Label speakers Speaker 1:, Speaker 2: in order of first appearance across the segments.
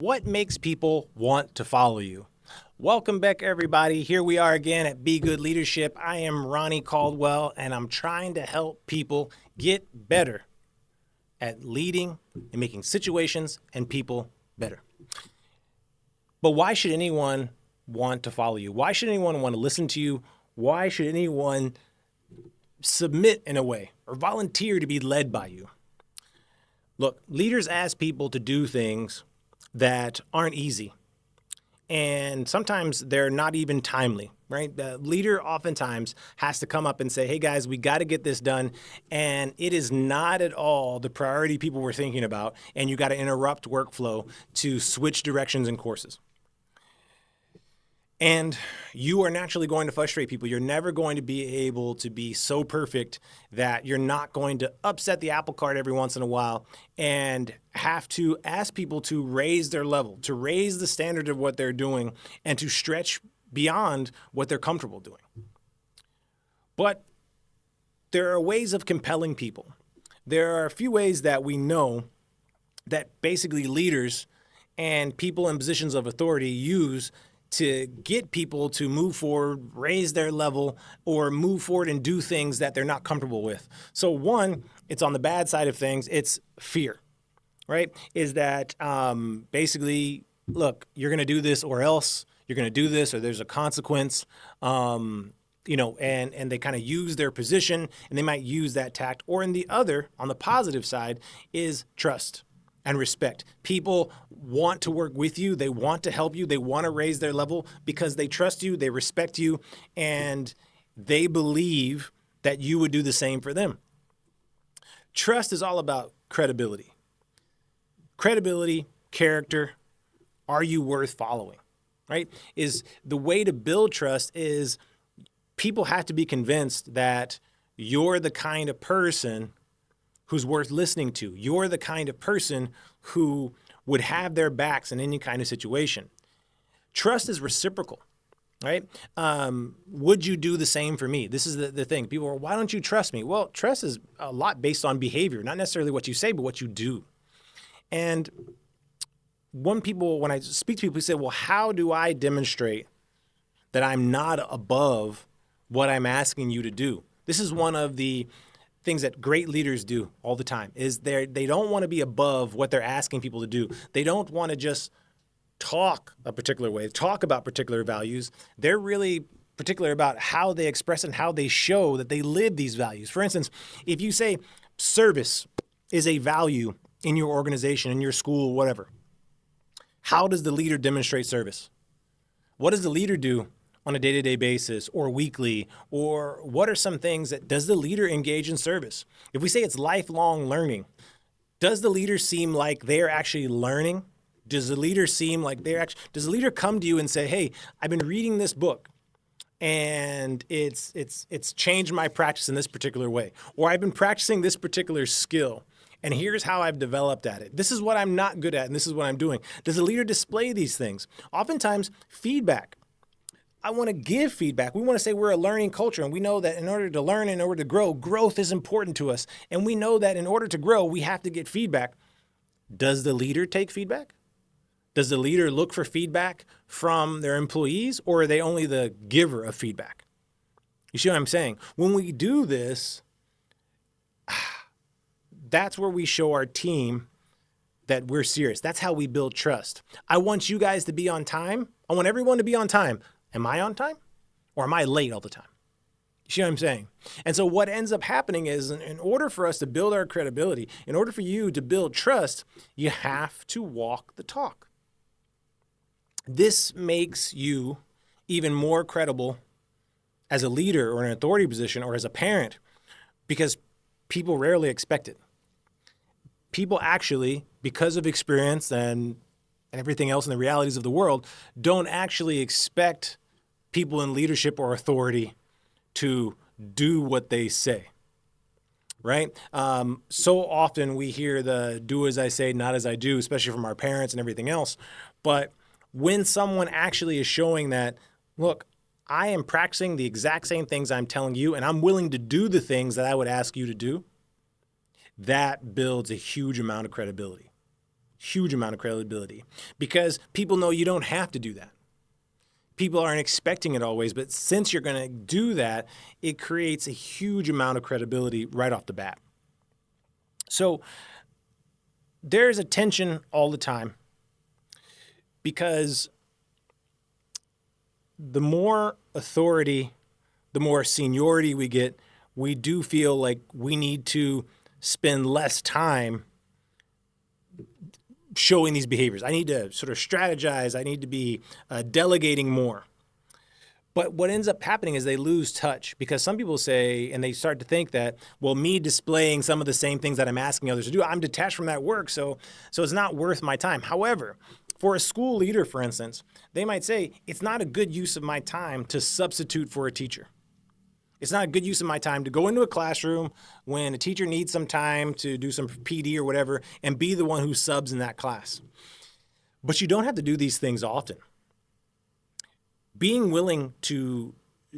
Speaker 1: What makes people want to follow you? Welcome back, everybody. Here we are again at Be Good Leadership. I am Ronnie Caldwell, and I'm trying to help people get better at leading and making situations and people better. But why should anyone want to follow you? Why should anyone want to listen to you? Why should anyone submit in a way or volunteer to be led by you? Look, leaders ask people to do things that aren't easy. And sometimes they're not even timely, right? The leader oftentimes has to come up and say, hey guys, we got to get this done. And it is not at all the priority people were thinking about. And you got to interrupt workflow to switch directions and courses. And you are naturally going to frustrate people. You're never going to be able to be so perfect that you're not going to upset the apple cart every once in a while and have to ask people to raise their level, to raise the standard of what they're doing, and to stretch beyond what they're comfortable doing. But there are ways of compelling people. There are a few ways that we know that basically leaders and people in positions of authority use to get people to move forward, raise their level, or move forward and do things that they're not comfortable with. So one, it's on the bad side of things, it's fear, right? Is that basically, look, you're going to do this or else, you're going to do this or there's a consequence, and they kind of use their position and they might use that tact. Or in the other, on the positive side, is trust and respect. People want to work with you. They want to help you. They want to raise their level because they trust you, they respect you, and they believe that you would do the same for them. Trust is all about credibility. Credibility, character, are you worth following, right? Is the way to build trust is people have to be convinced that you're the kind of person who's worth listening to. You're the kind of person who would have their backs in any kind of situation. Trust is reciprocal, right? Would you do the same for me? This is the thing. People are, why don't you trust me? Well, trust is a lot based on behavior, not necessarily what you say, but what you do. And when I speak to people who say, well, how do I demonstrate that I'm not above what I'm asking you to do? This is one of the things that great leaders do all the time is they don't want to be above what they're asking people to do. They don't want to just talk a particular way, talk about particular values. They're really particular about how they express and how they show that they live these values. For instance, if you say service is a value in your organization, in your school, whatever, how does the leader demonstrate service? What does the leader do on a day-to-day basis or weekly? Or what are some things that does the leader engage in service? If we say it's lifelong learning, does the leader seem like they're actually learning? Does the leader seem like does the leader come to you and say, hey, I've been reading this book and it's changed my practice in this particular way, or I've been practicing this particular skill and here's how I've developed at it. This is what I'm not good at and this is what I'm doing. Does the leader display these things? Oftentimes, feedback. I want to give feedback. We want to say we're a learning culture, and we know that in order to learn, in order to grow, growth is important to us. And we know that in order to grow, we have to get feedback. Does the leader take feedback? Does the leader look for feedback from their employees, or are they only the giver of feedback? You see what I'm saying? When we do this, that's where we show our team that we're serious. That's how we build trust. I want you guys to be on time. I want everyone to be on time. Am I on time or am I late all the time? You see what I'm saying? And so what ends up happening is in order for us to build our credibility, in order for you to build trust, you have to walk the talk. This makes you even more credible as a leader or an authority position or as a parent because people rarely expect it. People actually, because of experience and everything else in the realities of the world, don't actually expect people in leadership or authority to do what they say, right? So often we hear the do as I say, not as I do, especially from our parents and everything else. But when someone actually is showing that, look, I am practicing the exact same things I'm telling you, and I'm willing to do the things that I would ask you to do, that builds a huge amount of credibility. Huge amount of credibility, because people know you don't have to do that. People aren't expecting it always, but since you're going to do that, it creates a huge amount of credibility right off the bat. So there's a tension all the time, because the more authority, the more seniority we get, we do feel like we need to spend less time showing these behaviors. I need to sort of strategize. I need to be delegating more. But what ends up happening is they lose touch, because some people say, and they start to think that, well, me displaying some of the same things that I'm asking others to do, I'm detached from that work, so it's not worth my time. However, for a school leader, for instance, they might say, it's not a good use of my time to substitute for a teacher. It's not a good use of my time to go into a classroom when a teacher needs some time to do some PD or whatever and be the one who subs in that class. But you don't have to do these things often. Being willing to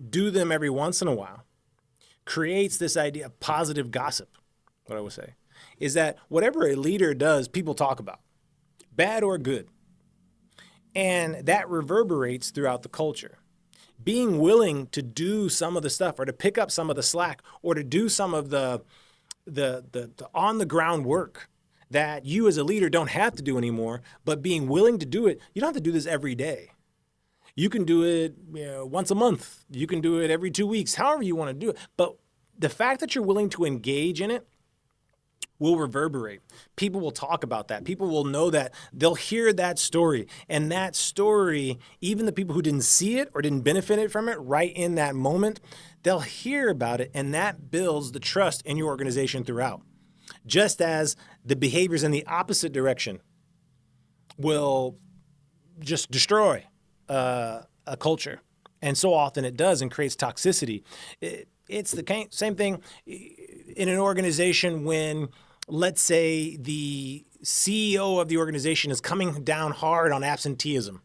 Speaker 1: do them every once in a while creates this idea of positive gossip. What I would say is that whatever a leader does, people talk about, bad or good. And that reverberates throughout the culture. Being willing to do some of the stuff, or to pick up some of the slack, or to do some of the on the ground work that you as a leader don't have to do anymore, but being willing to do it. You don't have to do this every day. You can do it, once a month. You can do it every 2 weeks, however you want to do it. But the fact that you're willing to engage in it will reverberate. People will talk about that. People will know that. They'll hear that story. And that story, even the people who didn't see it or didn't benefit from it right in that moment, they'll hear about it. And that builds the trust in your organization throughout. Just as the behaviors in the opposite direction will just destroy a culture. And so often it does, and creates toxicity. It's the same thing in an organization when, let's say, the CEO of the organization is coming down hard on absenteeism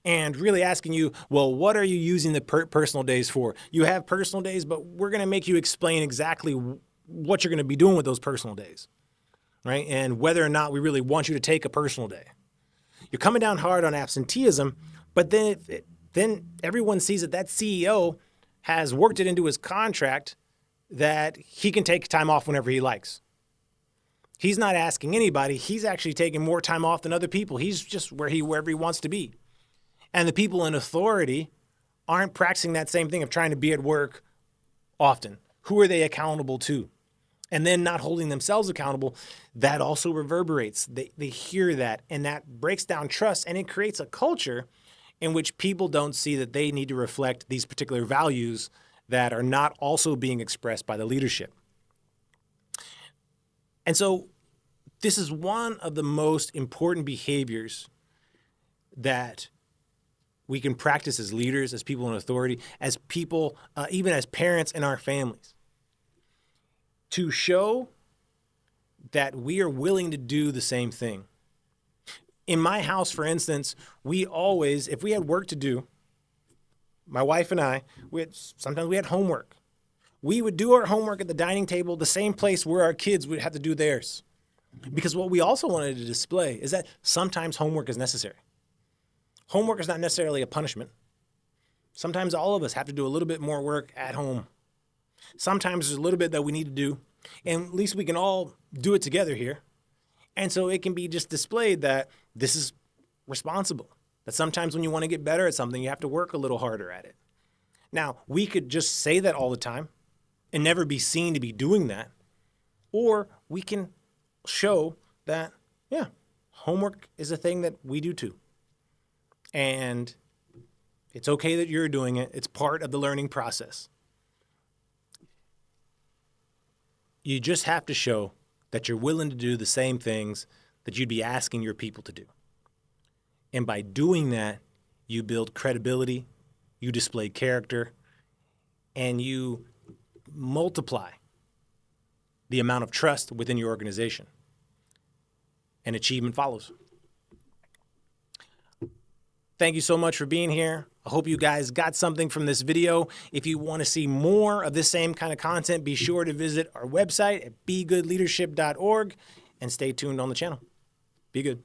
Speaker 1: and really asking you, well, what are you using the personal days for? You have personal days, but we're going to make you explain exactly what you're going to be doing with those personal days, right? And whether or not we really want you to take a personal day. You're coming down hard on absenteeism, but then everyone sees that CEO has worked it into his contract that he can take time off whenever he likes. He's not asking anybody. He's actually taking more time off than other people. He's just wherever he wants to be. And the people in authority aren't practicing that same thing of trying to be at work often. Who are they accountable to? And then not holding themselves accountable, that also reverberates. They hear that, and that breaks down trust, and it creates a culture in which people don't see that they need to reflect these particular values that are not also being expressed by the leadership. And so this is one of the most important behaviors that we can practice as leaders, as people in authority, as people, even as parents in our families, to show that we are willing to do the same thing. In my house, for instance, we always, if we had work to do, my wife and I, sometimes we had homework. We would do our homework at the dining table, the same place where our kids would have to do theirs. Because what we also wanted to display is that sometimes homework is necessary. Homework is not necessarily a punishment. Sometimes all of us have to do a little bit more work at home. Sometimes there's a little bit that we need to do, and at least we can all do it together here. And so it can be just displayed that this is responsible, that sometimes when you want to get better at something, you have to work a little harder at it. Now, we could just say that all the time and never be seen to be doing that. Or we can show that, yeah, homework is a thing that we do too. And it's okay that you're doing it. It's part of the learning process. You just have to show that you're willing to do the same things that you'd be asking your people to do. And by doing that, you build credibility, you display character, and you multiply the amount of trust within your organization. And achievement follows. Thank you so much for being here. I hope you guys got something from this video. If you want to see more of this same kind of content, be sure to visit our website at begoodleadership.org and stay tuned on the channel. Be good.